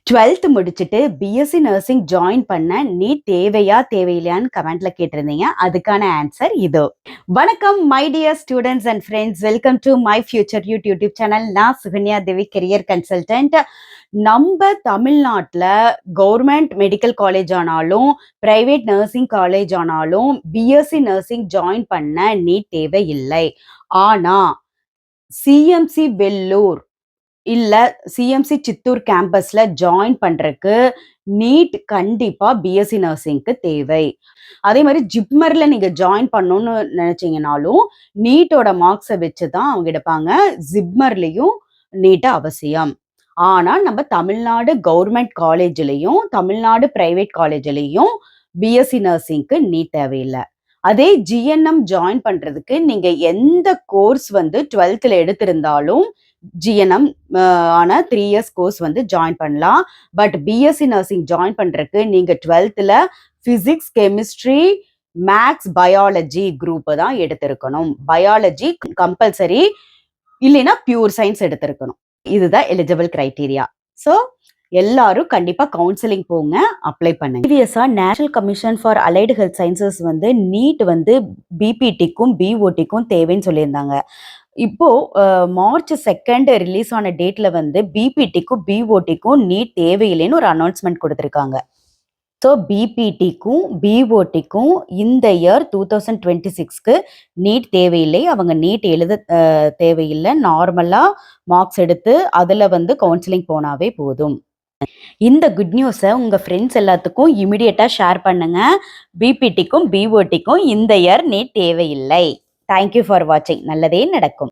12th முடிச்சுட்டு BSc nursing join பண்ண NEET தேவையா தேவையில்லையான்னு கமெண்ட்ல கேட்டிருந்தீங்க. அதுக்கான ஆன்சர் இதோ. வணக்கம் my dear students and friends, welcome to my future YouTube channel. நான் சுகன்யா தேவி, கெரியர் கன்சல்டன்ட். நம்ம தமிழ்நாட்டில் கவர்மெண்ட் மெடிக்கல் காலேஜ் ஆனாலும் பிரைவேட் நர்சிங் காலேஜ் ஆனாலும் பிஎஸ்சி நர்சிங் ஜாயின் பண்ண நீட் தேவை இல்லை. ஆனா சிஎம்சி வெல்லூர் இல்ல சிஎம்சி சித்தூர் கேம்பஸ்ல ஜாயின் பண்றதுக்கு நீட் கண்டிப்பா பிஎஸ்சி நர்சிங்க்கு தேவை. அதே மாதிரி ஜிப்மர்ல நீங்க ஜாயின் பண்ணணும்னு நினைச்சீங்கனாலும் நீட்டோட மார்க்ஸை வச்சுதான் அவங்க எடுப்பாங்க. ஜிப்மர்லயும் நீட் அவசியம். ஆனா நம்ம தமிழ்நாடு கவர்மெண்ட் காலேஜ்லயும் தமிழ்நாடு பிரைவேட் காலேஜ்லயும் பிஎஸ்சி நர்சிங்க்கு நீட் தேவையில்லை. அதே ஜிஎன்எம் ஜாயின் பண்றதுக்கு நீங்க எந்த கோர்ஸ் 12th எடுத்திருந்தாலும் ஜிஎன்எம் ஆன 3 years கோர்ஸ் ஜாயின் பண்ணலாம். பட் பிஎஸ்சி நர்சிங் ஜாயின் பண்றதுக்கு நீங்க 12th physics, chemistry, maths, biology group தான் எடுத்திருக்கணும். பயாலஜி கம்பல்சரி, இல்லைன்னா பியூர் சயின்ஸ் எடுத்திருக்கணும். இதுதான் எலிஜிபிள் கிரைட்டீரியா. ஸோ எல்லாரும் கண்டிப்பா கவுன்சிலிங் போங்க, அப்ளை பண்ணுங்க. ப்ரீவியஸா National Commission for Allied Health Sciences NEET பிபிடிக்கும் பிஓடிக்கும் தேவைன்னு சொல்லியிருந்தாங்க. இப்போ மார்ச் 2 ரிலீஸ் ஆன டேட்ல பிபிடிக்கும் பிஓடிக்கும் நீட் தேவையில்லைன்னு ஒரு அனௌன்ஸ்மெண்ட் கொடுத்துருக்காங்க. ஸோ பிபிடிக்கும் பிஓடிக்கும் இந்த இயர் 2026க்கு நீட் தேவையில்லை. அவங்க நீட் எழுத தேவையில்லை. நார்மலாக மார்க்ஸ் எடுத்து அதில் கவுன்சிலிங் போனாவே போதும். இந்த குட் நியூஸை உங்கள் ஃப்ரெண்ட்ஸ் எல்லாத்துக்கும் இமிடியேட்டாக ஷேர் பண்ணுங்க. பிபிடிக்கும் பிஓடிக்கும் இந்த இயர் நீட் தேவையில்லை. தேங்க்யூ ஃபார் வாட்சிங். நல்லதே நடக்கும்.